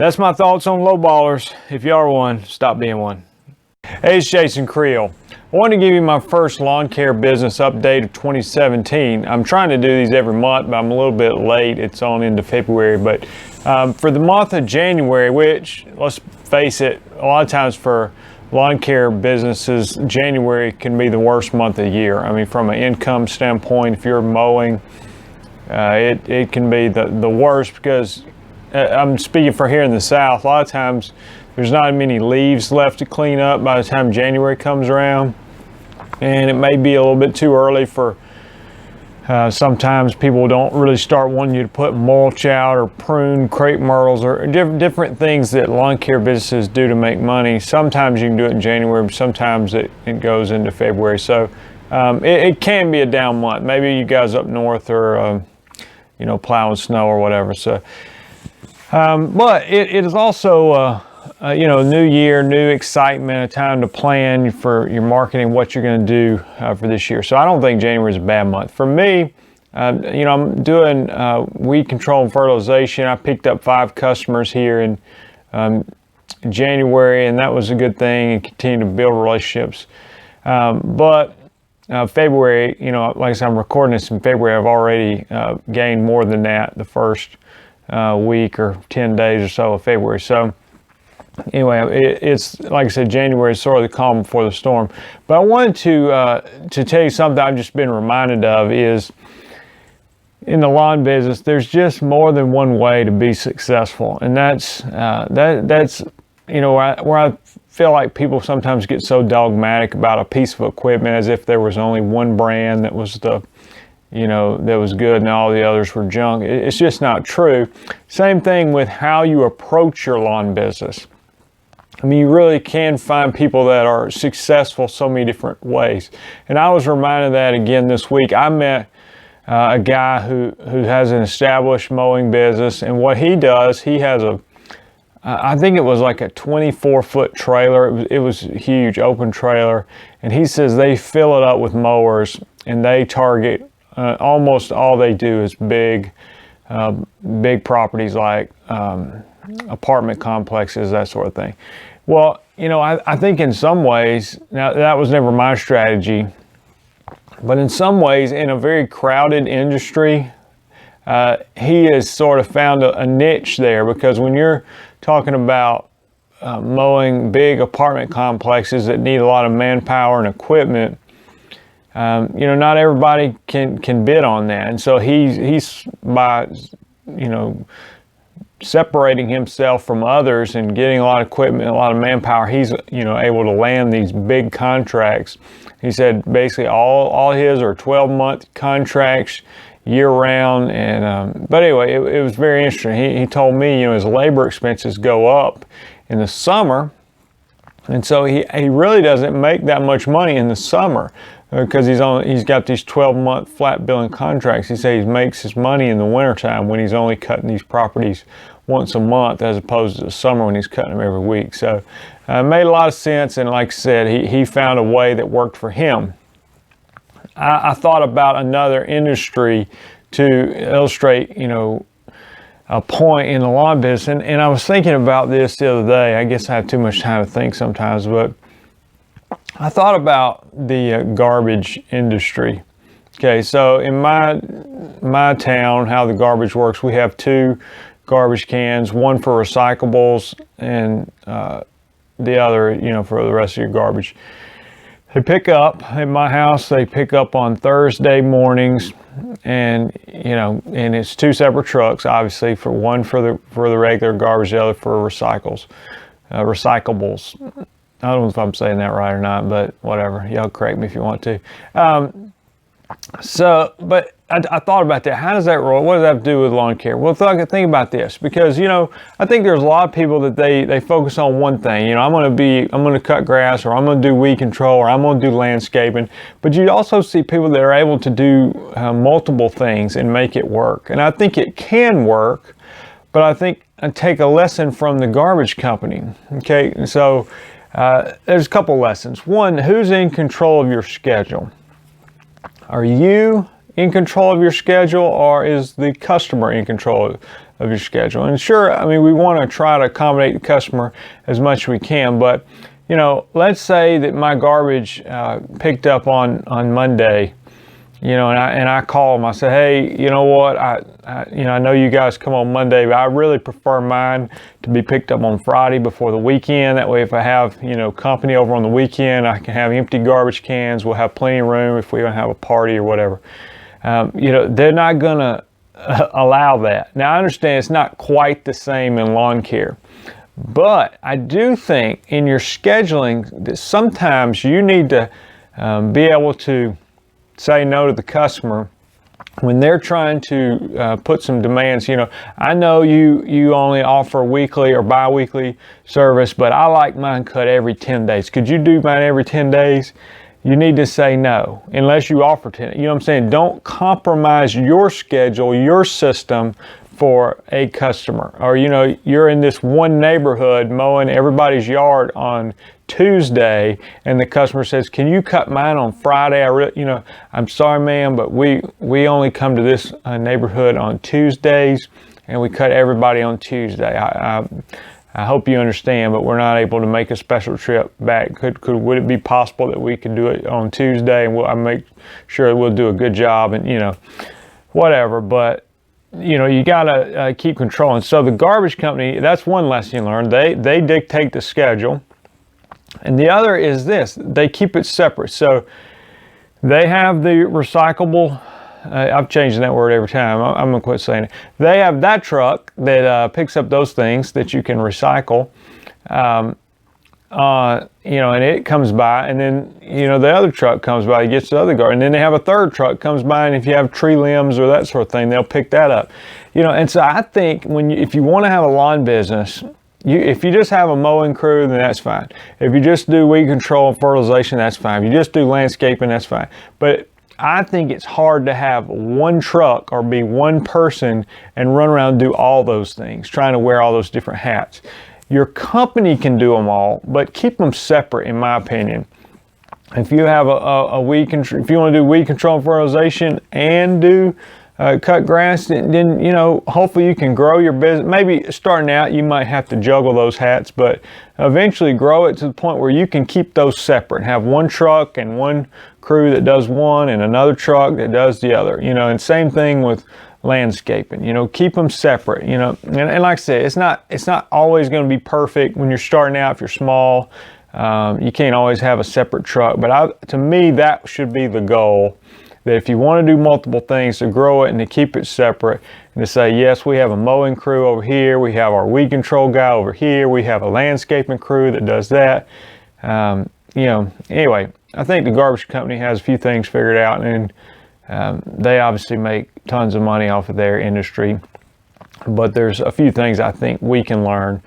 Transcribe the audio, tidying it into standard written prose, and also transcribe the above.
That's my thoughts on low ballers. If you are one, stop being one. Hey, it's Jason Creel. I want to give you my first lawn care business update of 2017. I'm trying to do these every month, but I'm a little bit late. It's on into February. But for the month of January, which, let's face it, a lot of times for lawn care businesses, January can be the worst month of the year. I mean, from an income standpoint, if you're mowing, it can be the worst because I'm speaking for here in the South. A lot of times there's not many leaves left to clean up by the time January comes around. And it may be a little bit too early for sometimes people don't really start wanting you to put mulch out or prune crepe myrtles or different things that lawn care businesses do to make money. Sometimes you can do it in January, but sometimes it goes into February. So it can be a down month. Maybe you guys up north are plowing snow or whatever. So, but it is also new year, new excitement, a time to plan for your marketing, what you're going to do for this year. So I don't think January is a bad month. For me, I'm doing weed control and fertilization. I picked up 5 customers here in January, and that was a good thing, and continue to build relationships. But February, like I said, I'm recording this in February. I've already gained more than that the first week or 10 days or so of February. So anyway, it's like I said, January is sort of the calm before the storm. But I wanted to tell you something I've just been reminded of is in the lawn business, there's just more than one way to be successful, and that's where I feel like people sometimes get so dogmatic about a piece of equipment as if there was only one brand that was that was good and all the others were junk. It's just not true. Same thing with how you approach your lawn business. I mean, you really can find people that are successful so many different ways. And I was reminded of that again this week. I met a guy who has an established mowing business, and what he does, he has I think it was like a 24-foot trailer. It was a huge open trailer, and he says they fill it up with mowers, and they target almost all they do is big properties like apartment complexes, that sort of thing. Well, I think in some ways, now that was never my strategy, but in some ways, in a very crowded industry, he has sort of found a niche there, because when you're talking about mowing big apartment complexes that need a lot of manpower and equipment, not everybody can bid on that. And so he's by, separating himself from others and getting a lot of equipment, a lot of manpower, he's, able to land these big contracts. He said basically all his are 12-month contracts year round. And, but anyway, it was very interesting. He told me, his labor expenses go up in the summer. And so he really doesn't make that much money in the summer, because he's got these 12-month flat billing contracts. He says he makes his money in the wintertime when he's only cutting these properties once a month, as opposed to the summer when he's cutting them every week. So it made a lot of sense, and like I said, he found a way that worked for him. I thought about another industry to illustrate, a point in the lawn business, and I was thinking about this the other day. I guess I have too much time to think sometimes, but I thought about the garbage industry. Okay, so in my town, how the garbage works, we have 2 garbage cans, one for recyclables and the other, for the rest of your garbage. They pick up at my house. They pick up on Thursday mornings, and and it's 2 separate trucks, obviously, for one for the regular garbage, the other for recyclables. I don't know if I'm saying that right or not, but whatever. Y'all correct me if you want to. But I thought about that. How does that roll? What does that have to do with lawn care? Well, think about this, because, I think there's a lot of people that they focus on one thing. I'm going to cut grass, or I'm going to do weed control, or I'm going to do landscaping. But you also see people that are able to do multiple things and make it work. And I think it can work, but I think I take a lesson from the garbage company. Okay, so there's a couple lessons. One, who's in control of your schedule? Are you in control of your schedule, or is the customer in control of your schedule? And sure, I mean, we want to try to accommodate the customer as much as we can, but you know, let's say that my garbage picked up on Monday, you know, and I call them. I say, hey, you know what? I know you guys come on Monday, but I really prefer mine to be picked up on Friday before the weekend. That way, if I have, you know, company over on the weekend, I can have empty garbage cans. We'll have plenty of room if we don't have a party or whatever. You know, they're not gonna allow that. Now, I understand it's not quite the same in lawn care, but I do think in your scheduling that sometimes you need to be able to say no to the customer when they're trying to put some demands. You know, I know you only offer weekly or bi-weekly service, but I like mine cut every 10 days. Could you do mine every 10 days? You need to say no unless you offer 10. You know what I'm saying? Don't compromise your schedule, your system for a customer. Or, you know, you're in this one neighborhood mowing everybody's yard on Tuesday, and the customer says, can you cut mine on Friday? You know, I'm sorry, ma'am, but we only come to this neighborhood on Tuesdays, and we cut everybody on Tuesday. I hope you understand, but we're not able to make a special trip back. Would it be possible that we could do it on Tuesday, and I'll make sure we'll do a good job, and you know, whatever. But you know, you gotta keep control. And so the garbage company, that's one lesson you learn. They dictate the schedule. And the other is this: they keep it separate. So they have the recyclable. I'm changing that word every time. I'm gonna quit saying it. They have that truck that picks up those things that you can recycle. You know, and it comes by, and then, you know, the other truck comes by, gets the other garbage, and then they have a third truck comes by, and if you have tree limbs or that sort of thing, they'll pick that up. You know, and so I think if you want to have a lawn business, if you just have a mowing crew, then that's fine. If you just do weed control and fertilization, that's fine. If you just do landscaping, that's fine. But I think it's hard to have one truck or be one person and run around and do all those things, trying to wear all those different hats. Your company can do them all, but keep them separate, in my opinion. If you have if you want to do weed control and fertilization and do cut grass, then you know, hopefully you can grow your business. Maybe starting out you might have to juggle those hats, but eventually grow it to the point where you can keep those separate and have one truck and one crew that does one and another truck that does the other. You know, and same thing with landscaping. You know, keep them separate. You know, and like I said, it's not always going to be perfect when you're starting out. If you're small, you can't always have a separate truck. But to me, that should be the goal. That if you want to do multiple things, to grow it and to keep it separate, and to say, yes, we have a mowing crew over here, we have our weed control guy over here, we have a landscaping crew that does that. You know, anyway, I think the garbage company has a few things figured out, and they obviously make tons of money off of their industry. But there's a few things I think we can learn